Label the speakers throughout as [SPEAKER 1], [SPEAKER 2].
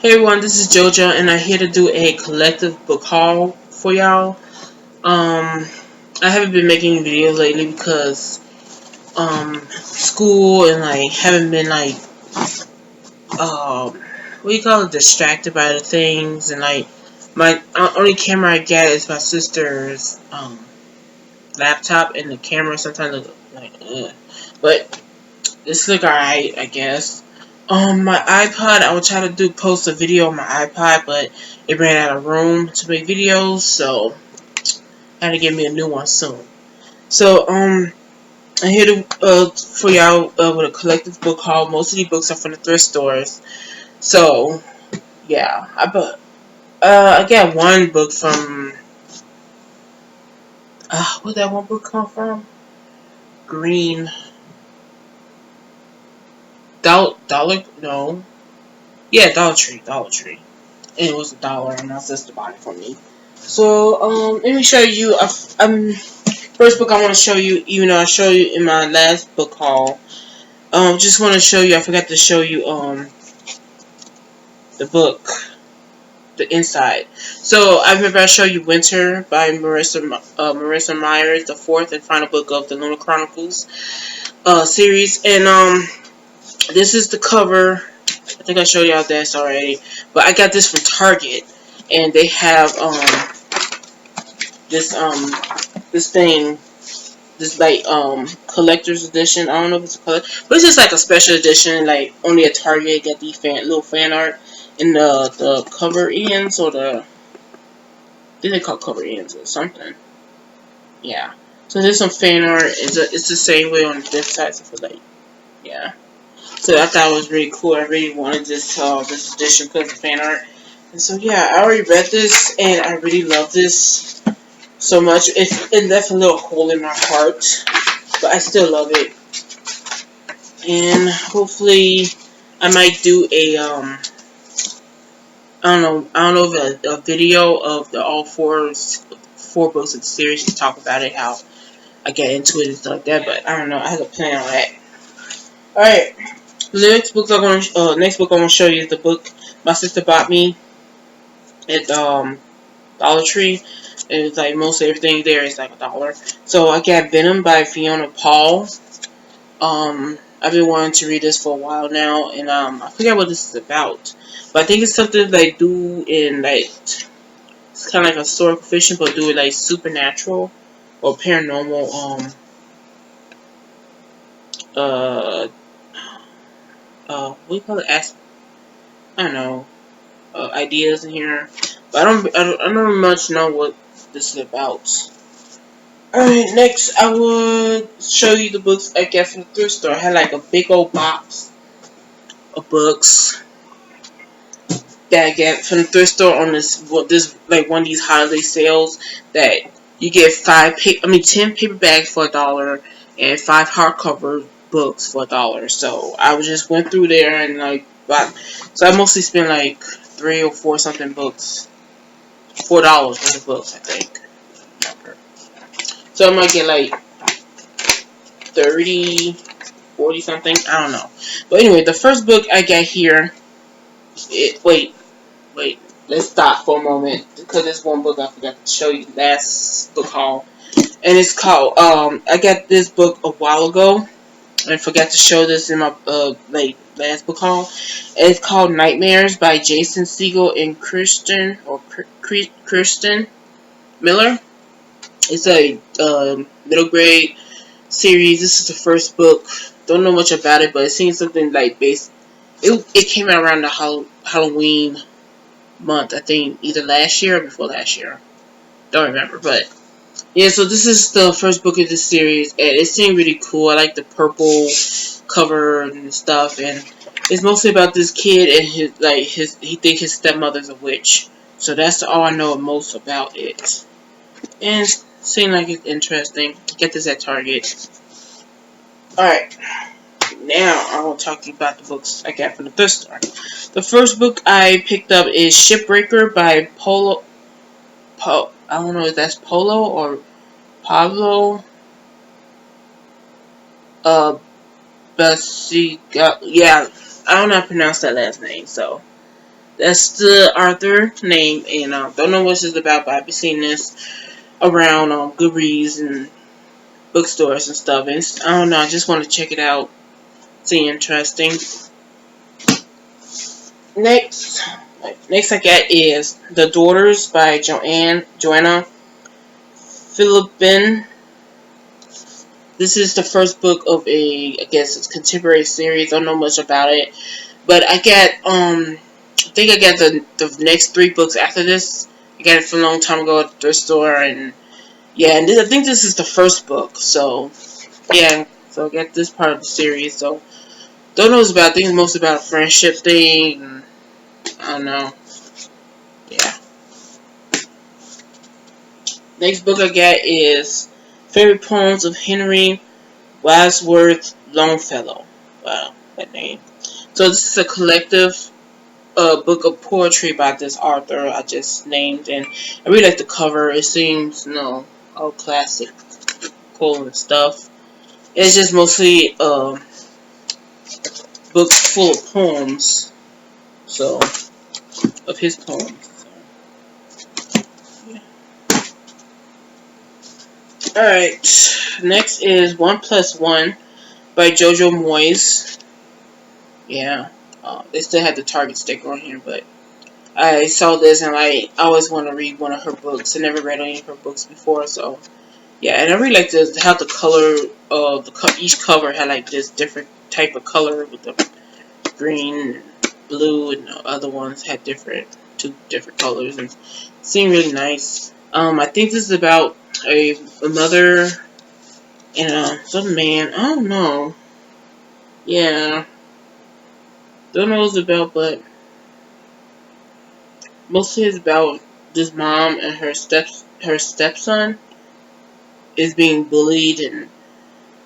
[SPEAKER 1] Hey everyone, this is JoJo, and I'm here to do a collective book haul for y'all. I haven't been making videos lately because school and haven't been what do you call it, distracted by the things, and my only camera I get is my sister's laptop, and the camera sometimes looks but this look alright, I guess. My iPod, I would try to post a video on my iPod, but it ran out of room to make videos, so I had to get me a new one soon. So, I'm here to, for y'all, with a collective book haul. Most of these books are from the thrift stores. So, yeah, I got one book from, where'd that one book come from? Green, Dollar, no. Yeah, Dollar Tree. And it was $1, and my sister bought it for me. So, let me show you. First book I want to show you, even though I showed you in my last book haul. Just want to show you. I forgot to show you the book, the inside. So I remember I showed you Winter by Marissa Myers, the fourth and final book of the Lunar Chronicles series, and this is the cover. I think I showed y'all this already, but I got this from Target, and they have this this thing, this collector's edition. I don't know if it's a color, but it's just like a special edition. Like only at Target get the little fan art in the cover ends, or I think they call cover ends or something. Yeah. So there's some fan art. It's the same way on this side. So yeah. So I thought it was really cool. I really wanted this edition because of fan art. And so yeah, I already read this and I really love this so much. It left a little hole in my heart, but I still love it. And hopefully I might do I don't know if a video of the all four books of the series to talk about it, how I get into it and stuff like that, but I don't know, I have a plan on that. Alright. The next book I'm gonna show you is the book my sister bought me at Dollar Tree. And it's like mostly everything there is like $1. So I got Venom by Fiona Paul. I've been wanting to read this for a while now, and I forget what this is about, but I think it's something they do in it's kind of like a historical fiction, but do it like supernatural or paranormal what do you call it? I don't know, ideas in here, but I don't much know what this is about. Alright, next I would show you the books I get from the thrift store. I had like a big old box of books that I get from the thrift store on this like one of these holiday sales that you get 10 paperbacks for $1 and 5 hardcover books for $1. So I just went through there and bought. So I mostly spent like 3 or 4 something books, $4 for the books, I think. So I might get like 30, 40 something. I don't know. But anyway, the first book I got here. Wait. Let's stop for a moment because there's one book I forgot to show you last book haul, and it's called I got this book a while ago and forgot to show this in my last book haul. And it's called Nightmares by Jason Segel and Kristen Miller. It's a middle grade series. This is the first book. Don't know much about it, but it seems something like based. It came out around the Halloween month, I think, either last year or before last year. Don't remember, but yeah. So this is the first book of this series, and it seemed really cool. I like the purple cover and stuff, and it's mostly about this kid and he think his stepmother's a witch. So that's all I know most about it, and it seemed like it's interesting. Get this at Target. All right. Now I will talk to you about the books I got from the thrift store. The first book I picked up is Shipbreaker by I don't know if that's Polo or Pablo Basiga. Yeah, I don't know how to pronounce that last name. So That's the author name, and don't know what this is about, but I've been seeing this around Goodreads and bookstores and stuff. And I don't know, I just want to check it out. See, interesting. Next, I get is The Daughters by Joanna Philippin. This is the first book of I guess it's contemporary series. I don't know much about it, but I think I got the next 3 books after this. I got it from a long time ago at the thrift store, and yeah, and I think this is the first book. So yeah, so I got this part of the series. So don't know what's about. I think it's mostly about a friendship thing. And I don't know. Yeah. Next book I got is Favorite Poems of Henry Wadsworth Longfellow. Wow, that name. So this is a collective book of poetry by this author I just named, and I really like the cover. It seems, all classic, cool and stuff. It's just mostly a book full of poems, so of his poems. So, yeah. All right, next is 1+1 by Jojo Moyes. Yeah, they still have the Target sticker on here, but I saw this and I always want to read one of her books. I never read any of her books before, so yeah. And I really like how the color of each cover had like this different type of color with the green, and blue, and the other ones had two different colors, and it seemed really nice. I think this is about a mother and some man. I don't know. Yeah, don't know what it's about, but mostly it's about this mom and her stepson is being bullied and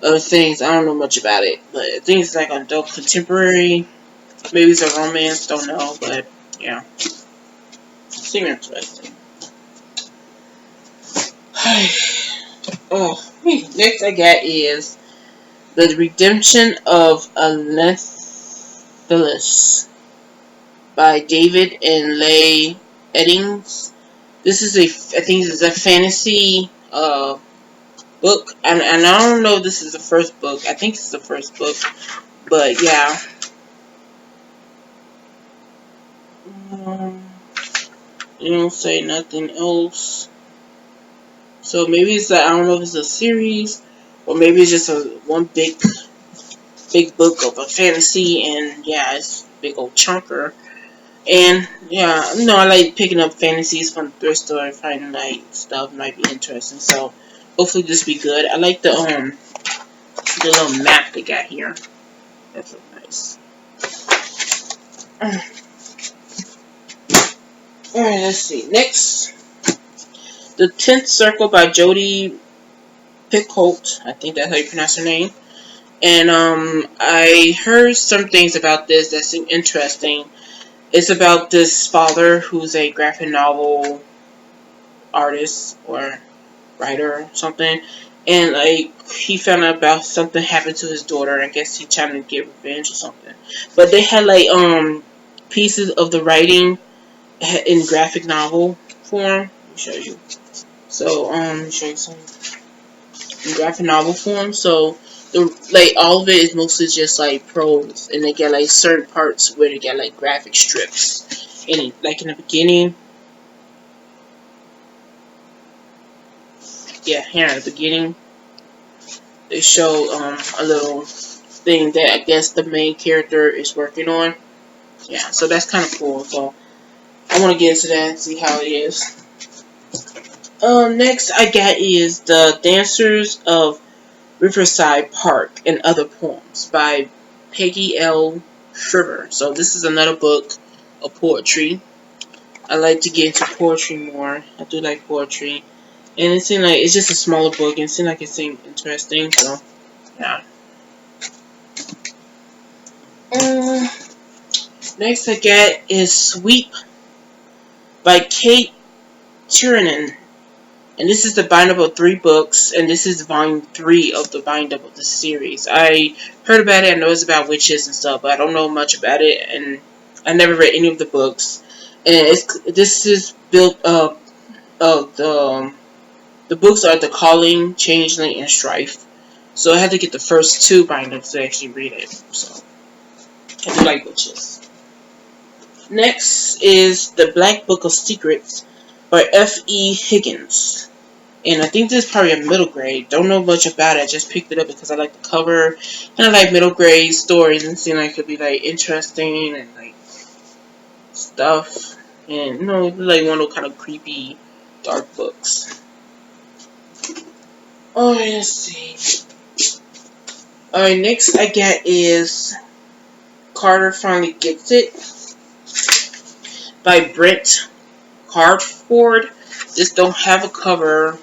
[SPEAKER 1] other things. I don't know much about it, but I think it's like adult contemporary. Maybe it's a romance, don't know, but yeah. Seems interesting. Next I got is The Redemption of Phyllis by David and Leigh Eddings. This is I think this is a fantasy book, and I don't know if this is the first book. I think it's the first book, but yeah. You don't say nothing else. So maybe it's I don't know if it's a series, or maybe it's just one big book of a fantasy, and yeah, it's a big old chunker. And yeah, I like picking up fantasies from the thrift store and finding like stuff might be interesting. So hopefully this be good. I like the little map they got here. That's nice. Alright, let's see. Next, The 10th Circle by Jodi Picoult. I think that's how you pronounce her name. And I heard some things about this that seem interesting. It's about this father who's a graphic novel artist or writer or something. And like he found out about something happened to his daughter. I guess he's trying to get revenge or something. But they had like pieces of the writing in graphic novel form. Let me show you. So let me show you some in graphic novel form. So all of it is mostly just like prose, and they get like certain parts where they get like graphic strips. And like in the beginning, here at the beginning, they show a little thing that I guess the main character is working on. Yeah, so that's kind of cool. So I want to get into that and see how it is. Next I got is The Dancers of Riverside Park and Other Poems by Peggy L. Shriver. So this is another book of poetry. I like to get into poetry more. I do like poetry. And it seemed like it's just a smaller book, and it seemed like it seemed interesting, so yeah. Next I got is Sweep by Kate Tiernan. And this is the bind-up of 3 books, and this is volume 3 of the bind-up of the series. I heard about it, I know it's about witches and stuff, but I don't know much about it, and I never read any of the books. and this is built up of the books are The Calling, Changeling, and Strife. So I had to get the first two bindings to actually read it. So I do like witches. Next is The Black Book of Secrets by F.E. Higgins. And I think this is probably a middle grade. Don't know much about it. I just picked it up because I like the cover. And I like middle grade stories and seem like it could be like interesting and like stuff. And like one of those kind of creepy, dark books. Alright, let's see. Alright, next I got is Carter Finally Gets It by Brent Hartford. This don't have a cover,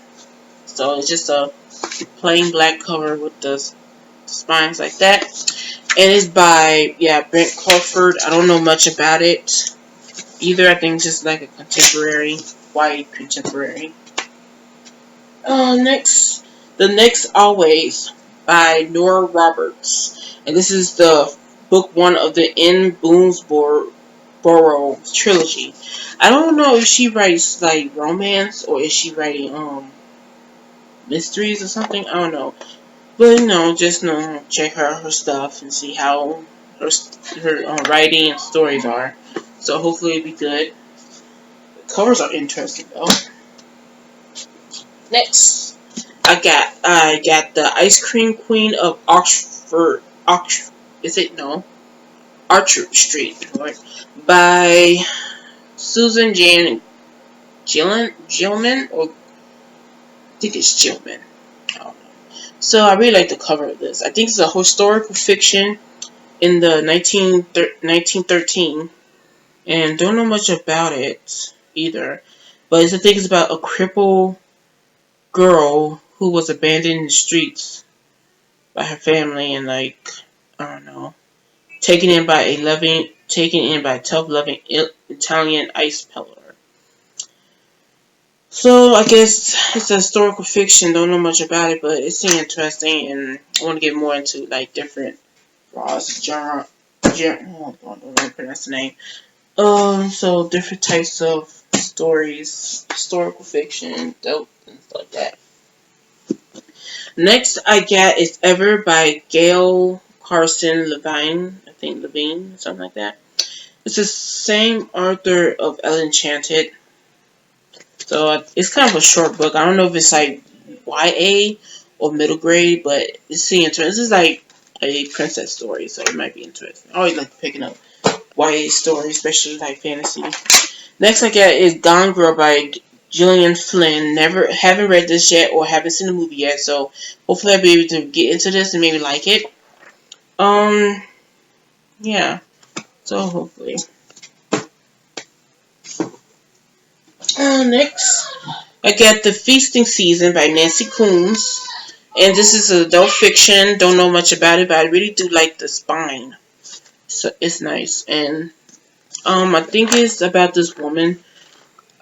[SPEAKER 1] so it's just a plain black cover with the spines like that. And it's by, Brent Hartford. I don't know much about it either. I think it's just like a contemporary, white contemporary. The Next Always by Nora Roberts. And this is the book one of the N. Boonesborough trilogy. I don't know if she writes like romance or is she writing mysteries or something. I don't know. But just check her stuff and see how her writing and stories are. So hopefully it'll be good. The covers are interesting though. Next, I got the Ice Cream Queen of Oxford. Is it no? Archer Street, right? By Susan Jane Gilman, or I think it's Gilman. I don't know. So I really like the cover of this. I think it's a historical fiction in the 1913, and don't know much about it either. But I think it's about a crippled girl who was abandoned in the streets by her family, and like I don't know, taken in by a tough-loving Italian ice peddler. So I guess it's a historical fiction. Don't know much about it, but it seems interesting, and I want to get more into like different I don't know how to pronounce the name. So different types of stories, historical fiction, dope, and stuff like that. Next I got is Ever by Gail Carson Levine. I think Levine, something like that. It's the same author of Enchanted. So it's kind of a short book. I don't know if it's like YA or middle grade, but it's interesting. This is like a princess story, so it might be interesting. I always like picking up YA stories, especially like fantasy. Next I got is Gone Girl by Gillian Flynn. Haven't read this yet or haven't seen the movie yet, so hopefully I'll be able to get into this and maybe like it. Yeah. So hopefully. Next, I got The Feasting Season by Nancy Coombs. And this is adult fiction. Don't know much about it, but I really do like the spine. So it's nice. And I think it's about this woman.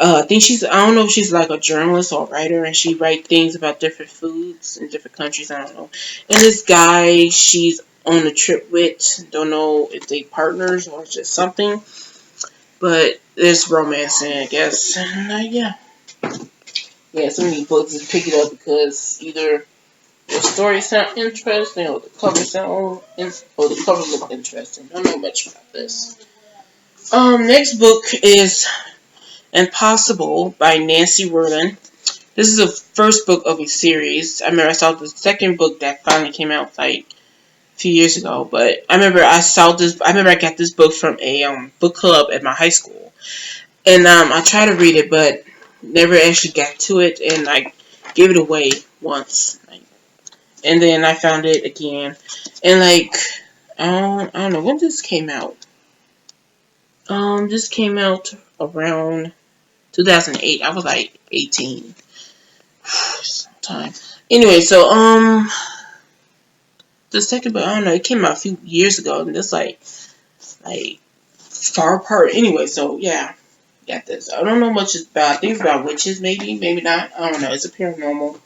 [SPEAKER 1] I don't know if she's like a journalist or a writer, and she writes things about different foods in different countries. I don't know. And this guy she's on a trip with, don't know if they partners or just something. But there's romance in it, I guess. And yeah. Some of these books just pick it up because either the story sound interesting or the cover look interesting. Don't know much about this. Next book is Impossible by Nancy Werlin. This is the first book of a series. I remember I saw the second book that finally came out like a few years ago, but I remember I got this book from a book club at my high school. And I tried to read it, but never actually got to it, and I gave it away once. And then I found it again, and I don't know when this came out. This came out around 2008. I was like 18. Sometime. Anyway, so the second book, I don't know, it came out a few years ago, and it's like far apart. Anyway, so yeah. Got this. I don't know much about. I think it's about witches, maybe not. I don't know. It's a paranormal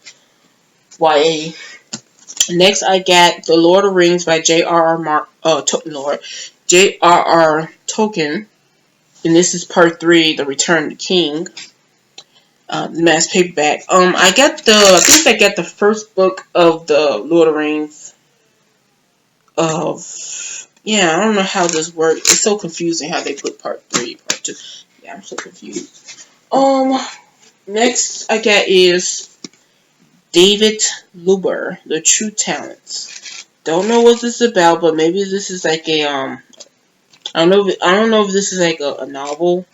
[SPEAKER 1] YA. Next, I got The Lord of the Rings by J.R.R. Tolkien. and this is part 3, The Return of the King. The mass paperback. I think I got the first book of the Lord of the Rings. Yeah, I don't know how this works. It's so confusing how they put part 3, part 2. Yeah, I'm so confused. Next I got is David Luber, The True Talents. Don't know what this is about, but maybe this is like a I don't know if this is like a novel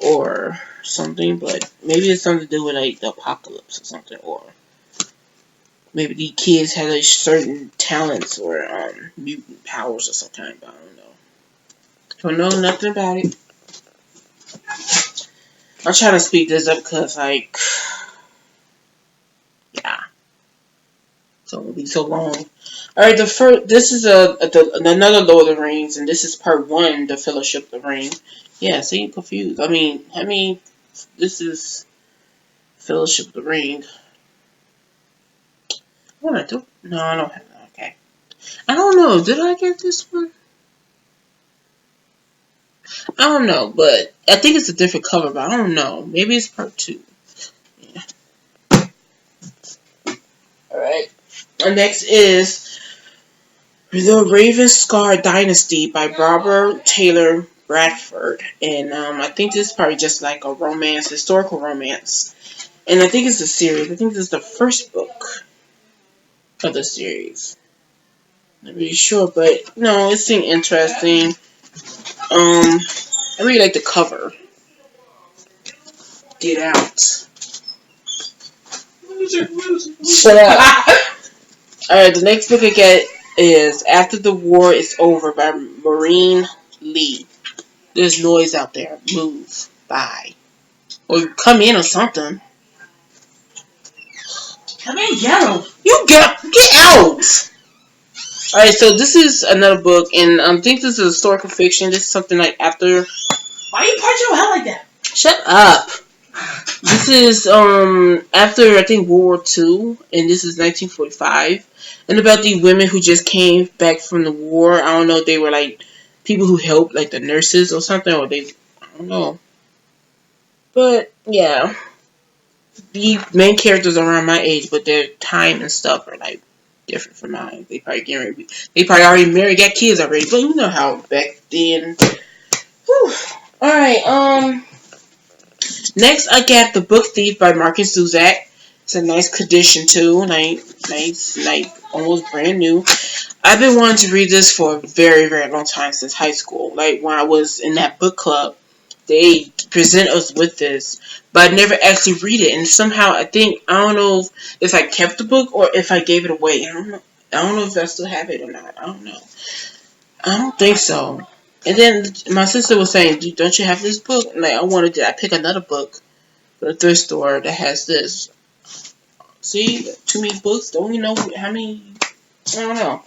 [SPEAKER 1] or something, but maybe it's something to do with like the apocalypse or something, or maybe the kids had like certain talents or mutant powers or some kind. But I don't know. Don't know nothing about it. I'm trying to speed this up because like yeah, so it'll be so long. All right, this is another Lord of the Rings, and this is part 1, the Fellowship of the Ring. Yeah, see, I'm confused. I mean, this is Fellowship of the Ring. What I do? No, I don't have that. Okay. I don't know. Did I get this one? I don't know, but I think it's a different cover, but I don't know. Maybe it's part 2. Yeah. Alright. And next is The Ravenscar Dynasty by Barbara Taylor Bradford. And I think this is probably just like a romance, historical romance. And I think it's a series. I think this is the first book of the series. Not really sure, but no, it seemed interesting. I really like the cover. Get out. Shut up. Alright, the next book I get is After the War is Over by Maureen Lee. There's noise out there. Move. Bye. Or come in or something. Come in, get out. You get out! Alright, so this is another book, and I think this is historical fiction. This is something like after... Why you punch your head like that? Shut up. This is after I think World War II, and this is 1945, and about the women who just came back from the war. I don't know if they were like people who helped, like the nurses or something, or I don't know. But yeah, the main characters are around my age, but their time and stuff are like different from mine. They probably already married, got kids already, but you know how back then. Whew. All right, next, I got The Book Thief by Marcus Zuzak. It's a nice condition too, nice, almost brand new. I've been wanting to read this for a very, very long time, since high school. Like when I was in that book club, they present us with this, but I never actually read it. And somehow I don't know if I kept the book or if I gave it away. I don't know. I don't know if I still have it or not. I don't know. I don't think so. And then my sister was saying, "Don't you have this book?" And like, I pick another book for the thrift store that has this. See, too many books. Don't you know how many? I don't know.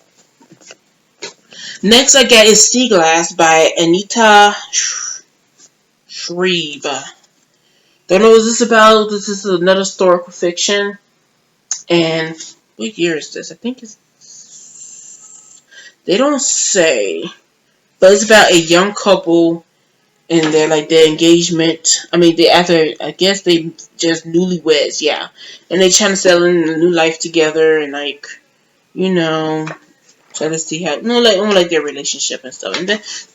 [SPEAKER 1] Next, I got is Sea Glass by Anita Shreve. Don't know what this is about. This is another historical fiction. And what year is this? I think it's. They don't say. But it's about a young couple and their engagement. I mean, I guess they just newlyweds, yeah. And they trying to settle in a new life together and try to see how their relationship and stuff. And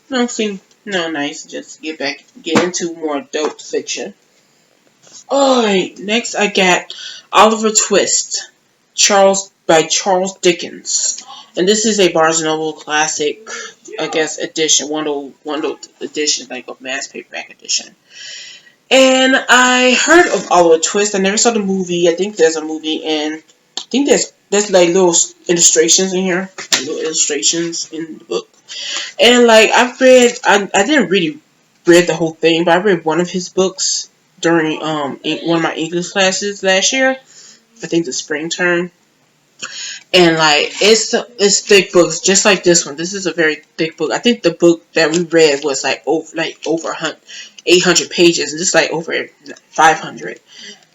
[SPEAKER 1] then seem nice. Just get into more adult fiction. Alright, next I got Oliver Twist, by Charles Dickens. And this is a Barnes & Noble classic, I guess, edition, one edition, like a mass paperback edition. And I heard of Oliver Twist. I never saw the movie. I think there's a movie, and I think there's like little illustrations in here, little illustrations in the book. And like I didn't really read the whole thing, but I read one of his books during one of my English classes last year. I think the spring term. And like it's thick books, just like this one. This is a very thick book. I think the book that we read was over 800 pages, and this is like over 500.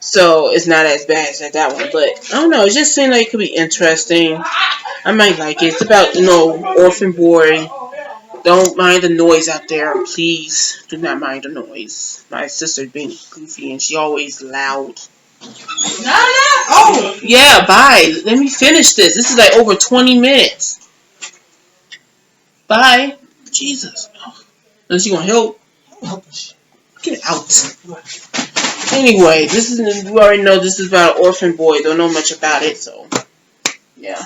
[SPEAKER 1] So it's not as bad as that one, but I don't know. It just seemed like it could be interesting. I might like it. It's about orphan boy Don't mind the noise out there. Please do not mind the noise. My sister's being goofy and she always loud. No. Oh, yeah, bye. Let me finish this. This is like over 20 minutes. Bye. Jesus. Unless you gonna help. Get out. Anyway, this is, you already know this is about an orphan boy. Don't know much about it, so yeah.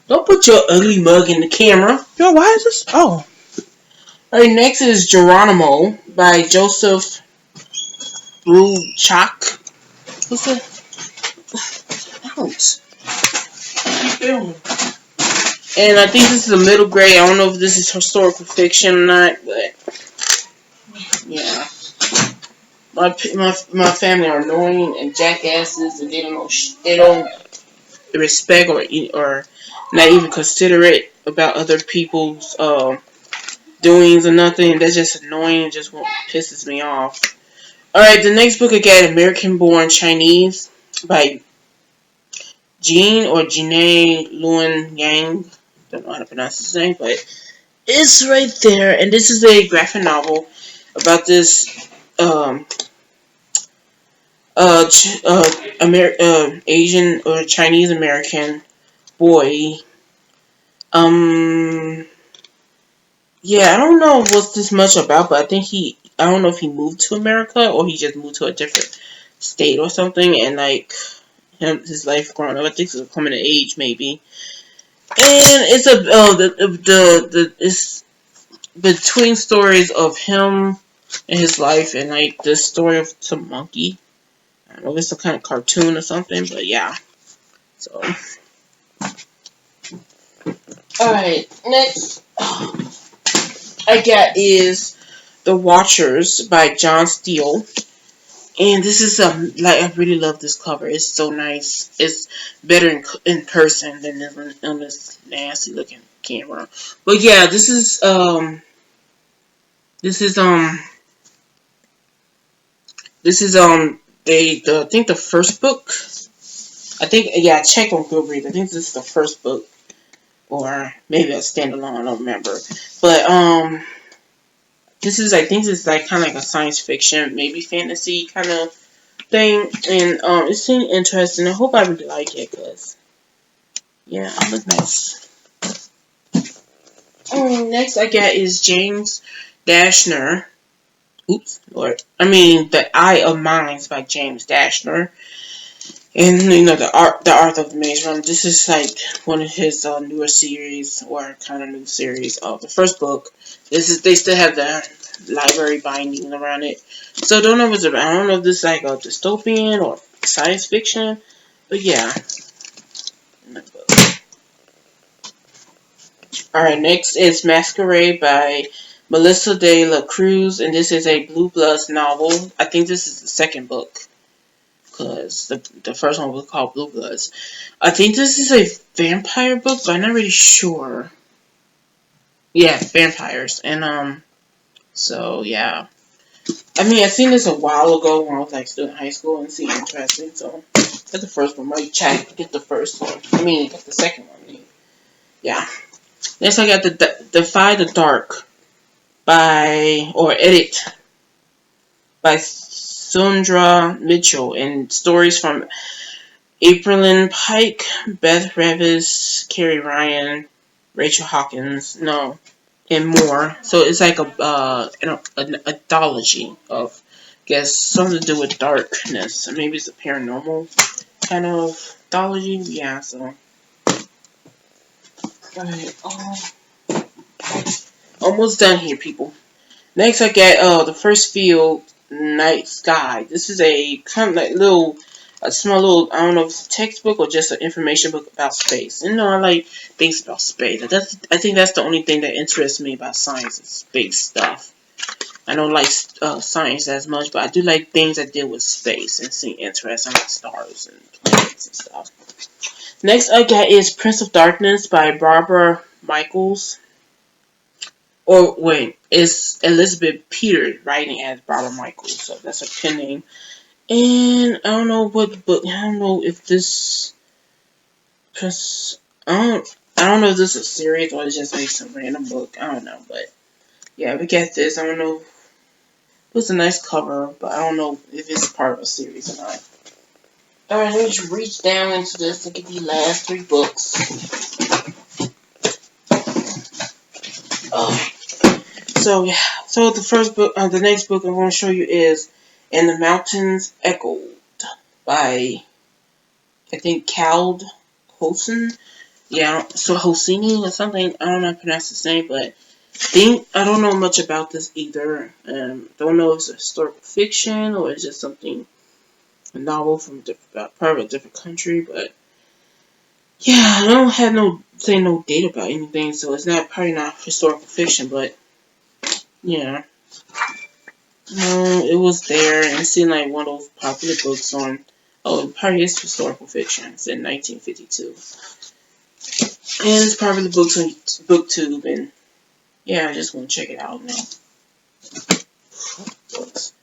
[SPEAKER 1] Don't put your ugly mug in the camera. Yo, why is this? Oh. Alright, next is Geronimo by Joseph Bruchak. What's it? Ouch. Keep filming. And I think this is a middle grade. I don't know if this is historical fiction or not, but yeah. My family are annoying and jackasses, and they don't respect or not even considerate about other people's doings or nothing. That's just annoying. Just pisses me off. All right, the next book I got, Americanborn Chinese by Jean Luen Yang. Don't know how to pronounce his name, but it's right there. And this is a graphic novel about this Asian or Chinese American boy. Yeah, I don't know what's this much about, but I don't know if he moved to America or he just moved to a different state or something, and like his life growing up, I think it's coming of age maybe. And it's it's between stories of him and his life, and like the story of some monkey. I don't know if it's some kind of cartoon or something, but yeah. So, alright, next I got is The Watchers by John Steele. And this is like, I really love this cover. It's so nice. It's better in person than on this nasty looking camera. But yeah, this is I think the first book. Check on Goodreads. I think this is the first book, or maybe a standalone. I don't remember. But I think this is like kind of like a science fiction, maybe fantasy kind of thing, and it seemed interesting. I hope I really like it, cause yeah, it looks nice. Next I got is James Dashner. The Eye of Minds by James Dashner. And the Art of the Maze Runner. This is like one of his newer series, or kind of new series. The first book. They still have the library binding around it. So I don't know if this is like a dystopian or science fiction, but yeah. Alright, next is Masquerade by Melissa de la Cruz, and this is a Blue Bloods novel. I think this is the second book, because the first one was called Blue Bloods. I think this is a vampire book, but I'm not really sure. Yeah, vampires. And so yeah. I seen this a while ago when I was like still in high school, and it seemed interesting, so get the first one. Get the first one. Get the second one. Yeah. Next I got the Defy the Dark edit by Sundra Mitchell, and stories from Aprilyn Pike, Beth Revis, Carrie Ryan, Rachel Hawkins, and more. So it's like an anthology of, I guess, something to do with darkness. Maybe it's a paranormal kind of anthology. Yeah, so. Alright, almost done here, people. Next I got the First Field Night Sky. This is a kind of like a small little, I don't know if it's a textbook or just an information book about space. I like things about space. I think that's the only thing that interests me about science is space stuff. I don't like science as much, but I do like things that deal with space and seem interesting, like stars and planets and stuff. Next I got is Prince of Darkness by Barbara Michaels. It's Elizabeth Peters writing as Barbara Michaels, so that's her pen name. And I don't know what book. I don't know if this. I don't know if this is a series or it's just like some random book. I don't know, but yeah, we got this. I don't know. It was a nice cover, but I don't know if it's part of a series or not. Alright, let me just reach down into this and get the last 3 books. Oh, so yeah, so the first book, the next book I'm going to show you is "And the Mountains Echoed" by, I think, Cald Hosen. Yeah, so Hosini or something. I don't know how to pronounce his name, but I don't know much about this either. Don't know if it's a historical fiction or it's just something, a novel from part of a different country. But yeah, I don't have no date about anything, so it's probably not historical fiction. But yeah, it was there and it seemed like one of those popular books on. Oh, it probably is historical fiction. It's in 1952, and it's probably the books on BookTube. And yeah, I just want to check it out now. Books.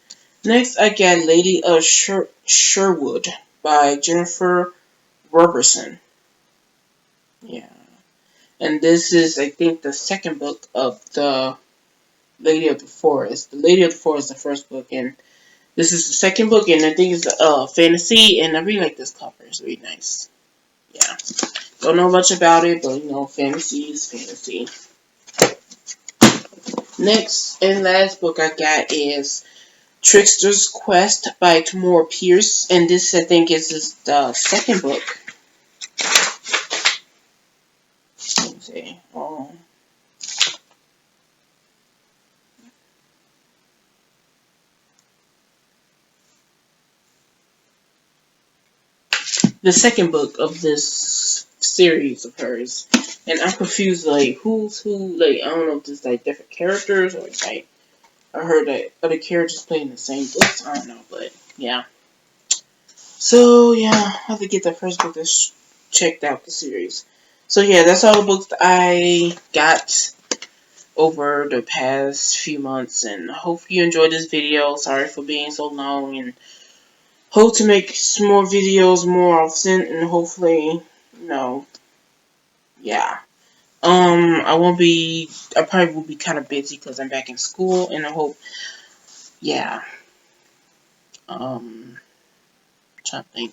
[SPEAKER 1] Next, I got Lady of Sherwood by Jennifer Robertson. Yeah. And this is, I think, the second book of the Lady of the Forest. The Lady of the Forest is the first book, and this is the second book, and I think it's fantasy, and I really like this cover. It's really nice. Yeah. Don't know much about it, but, fantasy is fantasy. Next and last book I got is Tricksters Quest by Tamora Pierce, and this, I think, is the second book. Let me see. The second book of this series of hers, and I'm confused. Like, who's who? Like, I don't know if it's like different characters or it's like I heard that other characters playing the same books. I don't know, but yeah. So yeah, I have to get the first book that's checked out the series. So yeah, that's all the books that I got over the past few months, and I hope you enjoyed this video. Sorry for being so long, and hope to make some more videos more often, and hopefully, yeah. I probably will be kind of busy because I'm back in school, and I hope, yeah. Trying to think.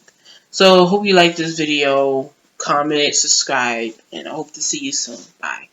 [SPEAKER 1] So, hope you like this video, comment, subscribe, and I hope to see you soon. Bye.